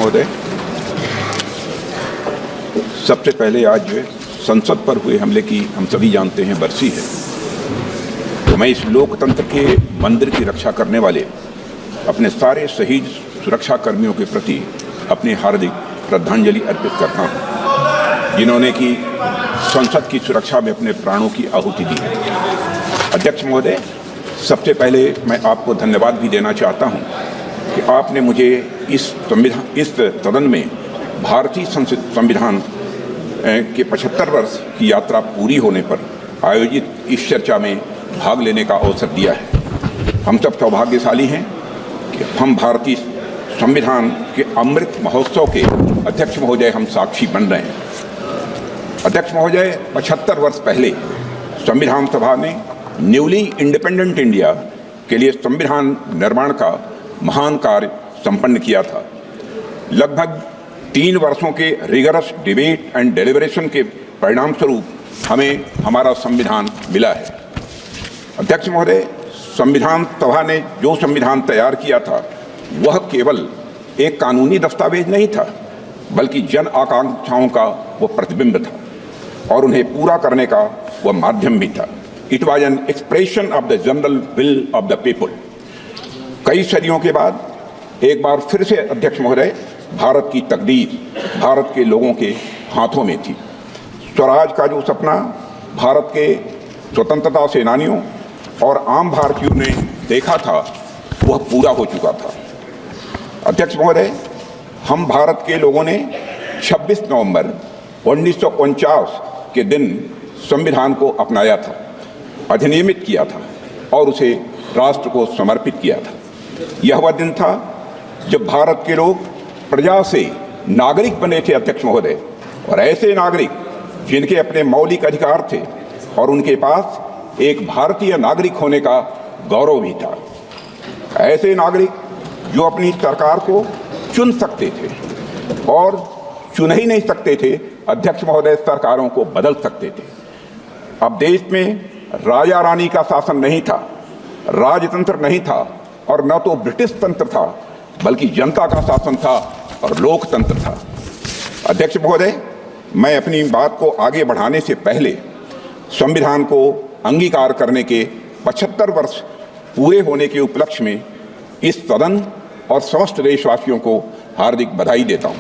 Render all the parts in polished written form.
महोदय, सबसे पहले आज जो है संसद पर हुए हमले की हम सभी जानते हैं बरसी है, तो मैं इस लोकतंत्र के मंदिर की रक्षा करने वाले अपने सारे शहीद सुरक्षा कर्मियों के प्रति अपनी हार्दिक श्रद्धांजलि अर्पित करता हूँ, जिन्होंने कि संसद की सुरक्षा में अपने प्राणों की आहुति दी है। अध्यक्ष महोदय, सबसे पहले मैं आपको धन्यवाद भी देना चाहता हूँ कि आपने मुझे इस सदन में भारतीय संविधान के 75 वर्ष की यात्रा पूरी होने पर आयोजित इस चर्चा में भाग लेने का अवसर दिया है। हम सब सौभाग्यशाली हैं कि हम भारतीय संविधान के अमृत महोत्सव के अध्यक्ष महोदय हम साक्षी बन रहे हैं। अध्यक्ष महोदय, 75 वर्ष पहले संविधान सभा ने न्यूली इंडिपेंडेंट इंडिया के लिए संविधान निर्माण का महान कार्य संपन्न किया था। लगभग 3 वर्षों के रिगरस डिबेट एंड डेलिब्रेशन के परिणाम स्वरूप हमें हमारा संविधान मिला है। अध्यक्ष महोदय, संविधान सभा ने जो संविधान तैयार किया था वह केवल एक कानूनी दस्तावेज नहीं था, बल्कि जन आकांक्षाओं का वह प्रतिबिंब था और उन्हें पूरा करने का वह माध्यम भी था। It was an expression of the general will of the people. कई सदियों के बाद एक बार फिर से अध्यक्ष महोदय, भारत की तकदीर भारत के लोगों के हाथों में थी। स्वराज का जो सपना भारत के स्वतंत्रता सेनानियों और आम भारतीयों ने देखा था वह पूरा हो चुका था। अध्यक्ष महोदय, हम भारत के लोगों ने 26 नवंबर 1949 के दिन संविधान को अपनाया था, अधिनियमित किया था और उसे राष्ट्र को समर्पित किया था। यह वह दिन था जब भारत के लोग प्रजा से नागरिक बने थे अध्यक्ष महोदय, और ऐसे नागरिक जिनके अपने मौलिक अधिकार थे और उनके पास एक भारतीय नागरिक होने का गौरव भी था। ऐसे नागरिक जो अपनी सरकार को चुन सकते थे और चुन ही नहीं सकते थे अध्यक्ष महोदय, सरकारों को बदल सकते थे। अब देश में राजा रानी का शासन नहीं था, राजतंत्र नहीं था और न तो ब्रिटिश तंत्र था, बल्कि जनता का शासन था और लोकतंत्र था। अध्यक्ष महोदय, मैं अपनी बात को आगे बढ़ाने से पहले संविधान को अंगीकार करने के 75 वर्ष पूरे होने के उपलक्ष्य में इस सदन और समस्त देशवासियों को हार्दिक बधाई देता हूँ।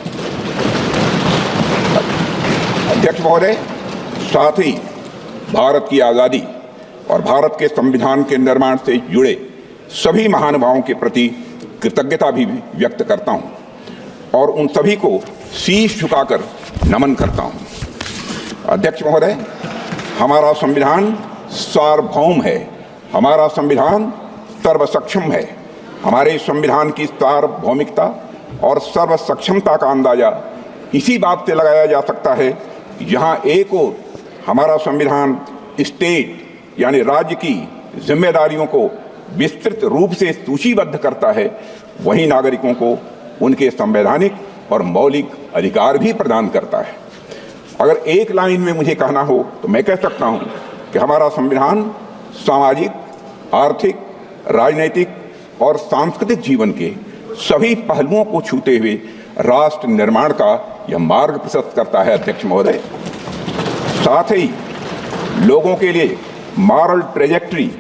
अध्यक्ष महोदय, साथ ही भारत की आज़ादी और भारत के संविधान के निर्माण से जुड़े सभी महानुभावों के प्रति कृतज्ञता भी व्यक्त करता हूँ और उन सभी को शीश झुकाकर नमन करता हूँ। अध्यक्ष महोदय, हमारा संविधान सार्वभौम है, हमारा संविधान सर्वसक्षम है। हमारे संविधान की सार्वभौमिकता और सर्वसक्षमता का अंदाजा इसी बात से लगाया जा सकता है कि जहाँ एक ओर हमारा संविधान स्टेट यानी राज्य की जिम्मेदारियों को विस्तृत रूप से सूचीबद्ध करता है, वहीं नागरिकों को उनके संवैधानिक और मौलिक अधिकार भी प्रदान करता है। अगर एक लाइन में मुझे कहना हो तो मैं कह सकता हूँ कि हमारा संविधान सामाजिक, आर्थिक, राजनैतिक और सांस्कृतिक जीवन के सभी पहलुओं को छूते हुए राष्ट्र निर्माण का यह मार्ग प्रशस्त करता है। अध्यक्ष महोदय, साथ ही लोगों के लिए मॉरल ट्रेजेक्ट्री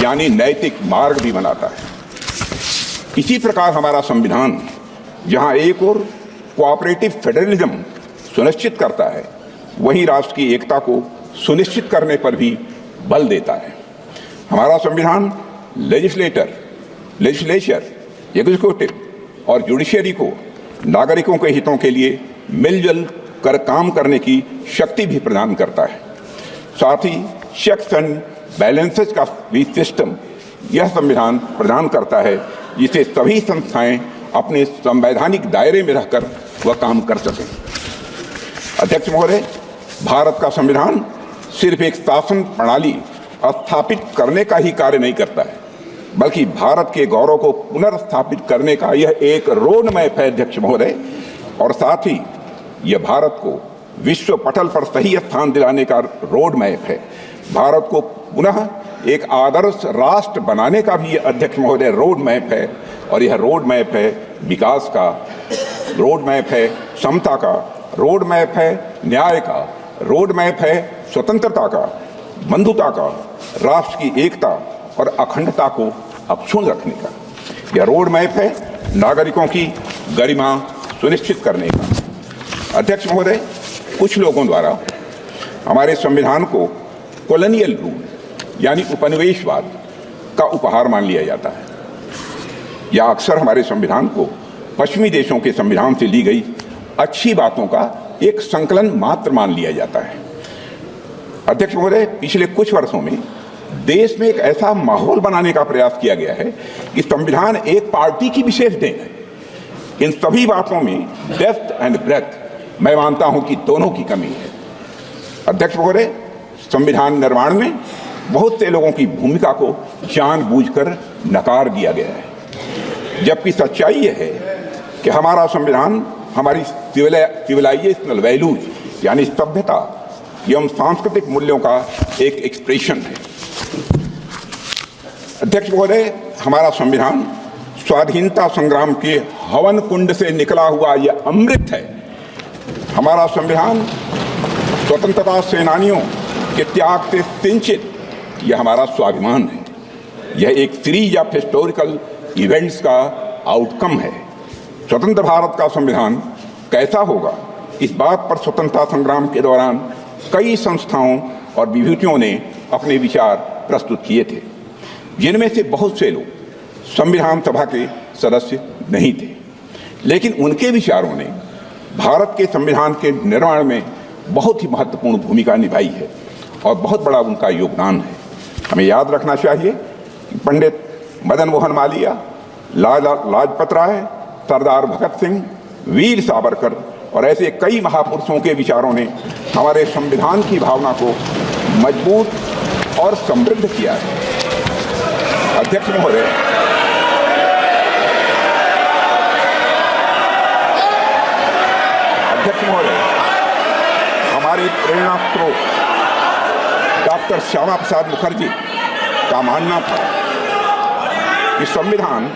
यानी नैतिक मार्ग भी बनाता है। इसी प्रकार हमारा संविधान जहां एक ओर कोऑपरेटिव फेडरलिज्म सुनिश्चित करता है, वहीं राष्ट्र की एकता को सुनिश्चित करने पर भी बल देता है। हमारा संविधान लेजिस्लेचर, एग्जीक्यूटिव और जुडिशरी को नागरिकों के हितों के लिए मिलजुल कर काम करने की शक्ति भी प्रदान करता है। साथ ही चेक्स एंड बैलेंसेस का भी सिस्टम यह संविधान प्रदान करता है, जिसे सभी संस्थाएं अपने संवैधानिक दायरे में रहकर वह काम कर सकें। अध्यक्ष महोदय, भारत का संविधान सिर्फ एक शासन प्रणाली स्थापित करने का ही कार्य नहीं करता है, बल्कि भारत के गौरव को पुनर्स्थापित करने का यह एक रोड मैप है। अध्यक्ष महोदय, और साथ ही यह भारत को विश्व पटल पर सही स्थान दिलाने का रोड मैप है। भारत को पुनः एक आदर्श राष्ट्र बनाने का भी अध्यक्ष महोदय रोड मैप है, और यह रोड मैप है विकास का, रोड मैप है समता का, रोड मैप है न्याय का, रोड मैप है स्वतंत्रता का, बंधुता का, राष्ट्र की एकता और अखंडता को अक्षुण्ण रखने का। यह रोड मैप है नागरिकों की गरिमा सुनिश्चित करने का। अध्यक्ष महोदय, कुछ लोगों द्वारा हमारे संविधान को कॉलोनियल रूल यानी उपनिवेशवाद का उपहार मान लिया जाता है, या अक्सर हमारे संविधान को पश्चिमी देशों के संविधान से ली गई अच्छी बातों का एक संकलन मात्र मान लिया जाता है। अध्यक्ष महोदय, पिछले कुछ वर्षों में देश में एक ऐसा माहौल बनाने का प्रयास किया गया है कि संविधान एक पार्टी की विशेष देन है। इन सभी बातों में डेप्थ एंड ब्रेथ मैं मानता हूं कि दोनों की कमी है। अध्यक्ष महोदय, संविधान निर्माण में बहुत से लोगों की भूमिका को जानबूझकर नकार दिया गया है, जबकि सच्चाई यह है कि हमारा संविधान हमारी सिविलाइजेशनल वैल्यूज यानी सभ्यता एवं सांस्कृतिक मूल्यों का एक एक्सप्रेशन है। अध्यक्ष महोदय, हमारा संविधान स्वाधीनता संग्राम के हवन कुंड से निकला हुआ यह अमृत है। हमारा संविधान स्वतंत्रता सेनानियों के त्याग से सिंचित यह हमारा स्वाभिमान है। यह एक सीरीज ऑफ हिस्टोरिकल इवेंट्स का आउटकम है। स्वतंत्र भारत का संविधान कैसा होगा, इस बात पर स्वतंत्रता संग्राम के दौरान कई संस्थाओं और विभूतियों ने अपने विचार प्रस्तुत किए थे, जिनमें से बहुत से लोग संविधान सभा के सदस्य नहीं थे, लेकिन उनके विचारों ने भारत के संविधान के निर्माण में बहुत ही महत्वपूर्ण भूमिका निभाई है और बहुत बड़ा उनका योगदान है। हमें याद रखना चाहिए कि पंडित मदन मोहन मालवीय, लाला लाजपत राय, सरदार भगत सिंह, वीर सावरकर और ऐसे कई महापुरुषों के विचारों ने हमारे संविधान की भावना को मजबूत और समृद्ध किया है। अध्यक्ष महोदय, हमारे प्रेरणा स्रोत डॉक्टर श्यामा प्रसाद मुखर्जी का मानना था कि संविधान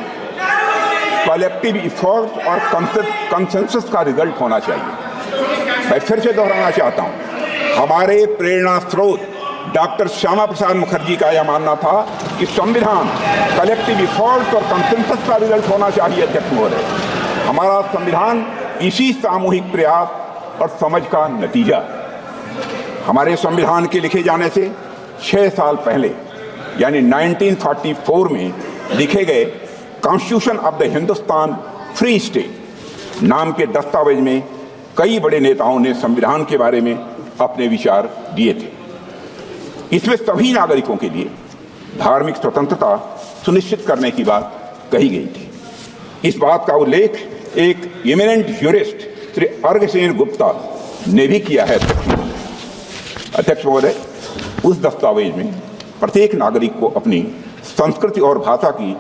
कलेक्टिव इफोर्ट और कंसेंसस का रिजल्ट होना चाहिए। मैं फिर से दोहराना चाहता हूं, हमारे प्रेरणा स्रोत डॉक्टर श्यामा प्रसाद मुखर्जी का यह मानना था कि संविधान कलेक्टिव इफोर्ट और कंसेंसस का रिजल्ट होना चाहिए। अध्यक्ष महोदय, हमारा संविधान इसी सामूहिक प्रयास और समझ का नतीजा है। हमारे संविधान के लिखे जाने से 6 साल पहले यानी 1944 में लिखे गए constitution of the Hindustan free state नाम के दस्तावेज में कई बड़े नेताओं ने संविधान के बारे में अपने विचार दिए थे। इसमें सभी नागरिकों के लिए धार्मिक स्वतंत्रता सुनिश्चित करने की बात कही गई थी। इस बात का उल्लेख एक इमिनेंट ज्यूरिस्ट श्री अर्घसेन गुप्ता ने भी किया है। अध्यक्ष महोदय, उस दस्तावेज में प्रत्येक नागरिक को अपनी संस्कृति और भाषा की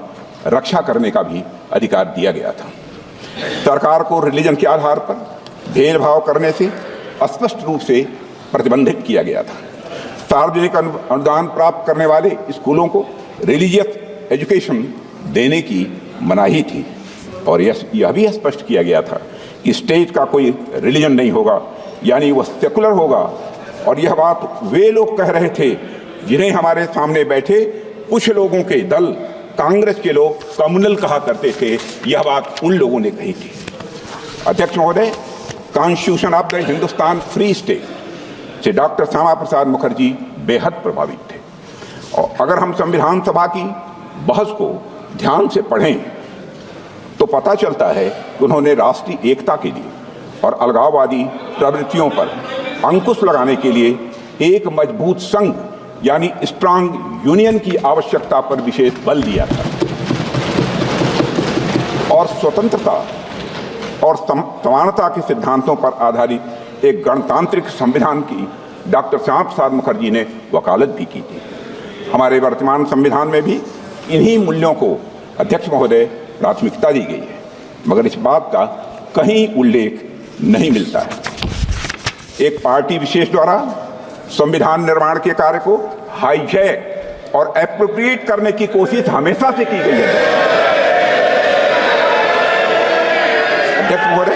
रक्षा करने का भी अधिकार दिया गया था। सरकार को रिलीजन के आधार पर भेदभाव करने से स्पष्ट रूप से प्रतिबंधित किया गया था। सार्वजनिक अनुदान प्राप्त करने वाले स्कूलों को रिलीजियस एजुकेशन देने की मनाही थी और यह भी स्पष्ट किया गया था कि स्टेट का कोई रिलीजन नहीं होगा, यानी वह सेकुलर होगा। और यह बात वे लोग कह रहे थे जिन्हें हमारे सामने बैठे कुछ लोगों के दल कांग्रेस के लोग कम्युनल कहा करते थे। यह बात उन लोगों ने कही थी। अध्यक्ष महोदय, constitution of the Hindustan free state से डॉक्टर श्यामा प्रसाद मुखर्जी बेहद प्रभावित थे। और अगर हम संविधान सभा की बहस को ध्यान से पढ़ें तो पता चलता है कि उन्होंने राष्ट्रीय एकता के लिए और अलगाववादी प्रवृत्तियों पर अंकुश लगाने के लिए एक मजबूत संघ यानी स्ट्रांग यूनियन की आवश्यकता पर विशेष बल दिया था और स्वतंत्रता और समानता के सिद्धांतों पर आधारित एक गणतांत्रिक संविधान की डॉक्टर श्यामा प्रसाद मुखर्जी ने वकालत भी की थी। हमारे वर्तमान संविधान में भी इन्हीं मूल्यों को अध्यक्ष महोदय प्राथमिकता दी गई है, मगर इस बात का कहीं उल्लेख नहीं मिलता है। एक पार्टी विशेष द्वारा संविधान निर्माण के कार्य को हाईजैक और एप्रोप्रिएट करने की कोशिश हमेशा से की गई है। अध्यक्ष महोदय,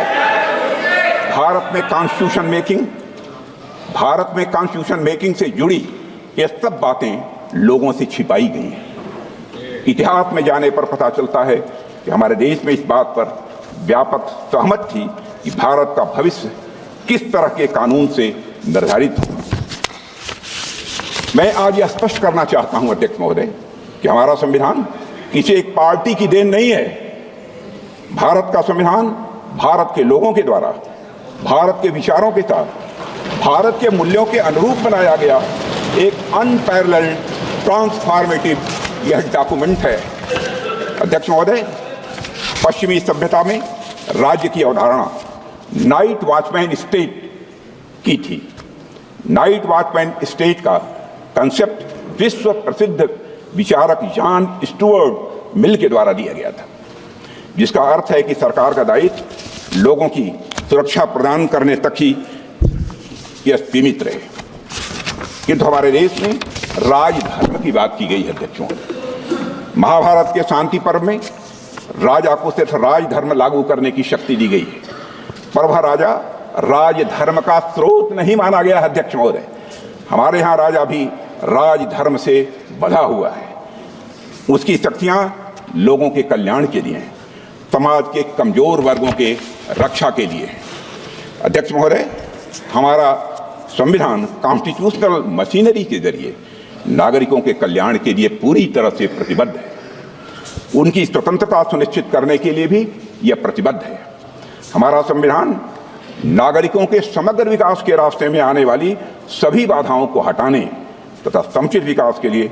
भारत में कॉन्स्टिट्यूशन मेकिंग से जुड़ी ये सब बातें लोगों से छिपाई गई हैं। इतिहास में जाने पर पता चलता है कि हमारे देश में इस बात पर व्यापक सहमत थी कि भारत का भविष्य किस तरह के कानून से निर्धारित हो। मैं आज यह स्पष्ट करना चाहता हूं अध्यक्ष महोदय कि हमारा संविधान किसी एक पार्टी की देन नहीं है। भारत का संविधान भारत के लोगों के द्वारा, भारत के विचारों के साथ, भारत के मूल्यों के अनुरूप बनाया गया एक अनपैरेलल्ड ट्रांसफॉर्मेटिव यह डॉक्यूमेंट है। अध्यक्ष महोदय, पश्चिमी सभ्यता में राज्य की अवधारणा नाइट वॉचमैन स्टेट की थी। नाइट वॉचमैन स्टेट का कंसेप्ट विश्व प्रसिद्ध विचारक जॉन स्टुअर्ट मिल के द्वारा दिया गया था, जिसका अर्थ है कि सरकार का दायित्व लोगों की सुरक्षा प्रदान करने तक ही यह सीमित रहे। किंतु हमारे देश में राजधर्म की बात की गई है। अध्यक्षों, महाभारत के शांति पर्व में राजा को सिर्फ राजधर्म लागू करने की शक्ति दी गई है, पर वह राजा राजधर्म का स्रोत नहीं माना गया है। अध्यक्ष महोदय, हमारे यहाँ राजा भी राजधर्म से बंधा हुआ है। उसकी शक्तियां लोगों के कल्याण के लिए हैं, समाज के कमजोर वर्गों के रक्षा के लिए है। अध्यक्ष महोदय, हमारा संविधान कॉन्स्टिट्यूशनल मशीनरी के जरिए नागरिकों के कल्याण के लिए पूरी तरह से प्रतिबद्ध है। उनकी स्वतंत्रता सुनिश्चित करने के लिए भी यह प्रतिबद्ध है। हमारा संविधान नागरिकों के समग्र विकास के रास्ते में आने वाली सभी बाधाओं को हटाने तथा समुचित विकास के लिए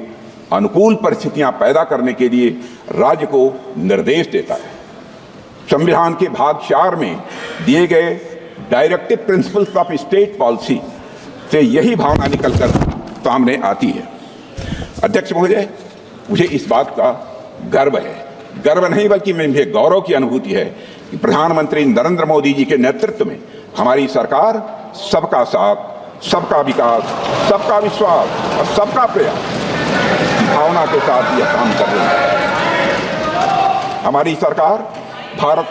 अनुकूल परिस्थितियां पैदा करने के लिए राज्य को निर्देश देता है। संविधान के भाग 4 में दिए गए directive principles of state policy से यही भावना निकलकर सामने आती है। अध्यक्ष महोदय, मुझे इस बात का गर्व है, गर्व नहीं बल्कि मुझे गौरव की अनुभूति है कि प्रधानमंत्री नरेंद्र मोदी जी के नेतृत्व में हमारी सरकार सबका साथ, सबका विकास, सबका विश्वास और सबका प्रयास की भावना के साथ यह काम कर रही है। हमारी सरकार भारत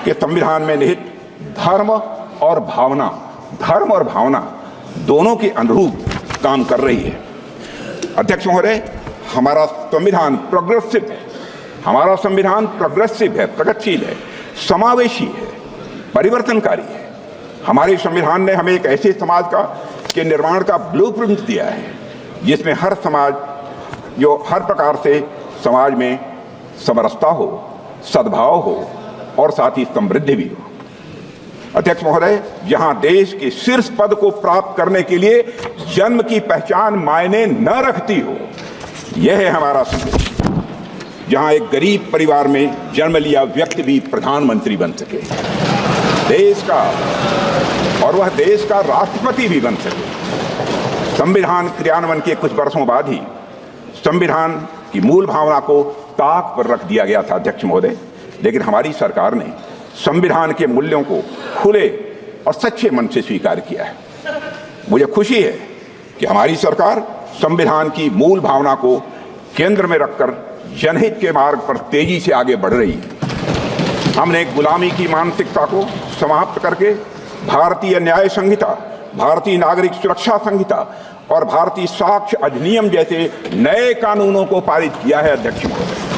के संविधान में निहित धर्म और भावना दोनों के अनुरूप काम कर रही है। अध्यक्ष महोदय, हमारा संविधान प्रोग्रेसिव है। हमारा संविधान प्रोग्रेसिव है, प्रगतिशील है, समावेशी है, परिवर्तनकारी है। हमारे संविधान ने हमें एक ऐसे समाज के निर्माण का ब्लूप्रिंट दिया है जिसमें हर समाज जो हर प्रकार से समाज में समरसता हो, सद्भाव हो और साथ ही समृद्धि भी हो। अध्यक्ष महोदय, जहां देश के शीर्ष पद को प्राप्त करने के लिए जन्म की पहचान मायने न रखती हो, यह है हमारा संविधान। जहां एक गरीब परिवार में जन्म लिया व्यक्ति भी प्रधानमंत्री बन सके, देश का और वह देश का राष्ट्रपति भी बन सके। संविधान क्रियान्वयन के कुछ वर्षों बाद ही संविधान की मूल भावना को ताक पर रख दिया गया था। अध्यक्ष महोदय, लेकिन हमारी सरकार ने संविधान के मूल्यों को खुले और सच्चे मन से स्वीकार किया है। मुझे खुशी है कि हमारी सरकार संविधान की मूल भावना को केंद्र में रखकर जनहित के मार्ग पर तेजी से आगे बढ़ रही है। हमने गुलामी की मानसिकता को समाप्त करके भारतीय न्याय संहिता, भारतीय नागरिक सुरक्षा संहिता और भारतीय साक्ष्य अधिनियम जैसे नए कानूनों को पारित किया है। अध्यक्ष महोदय,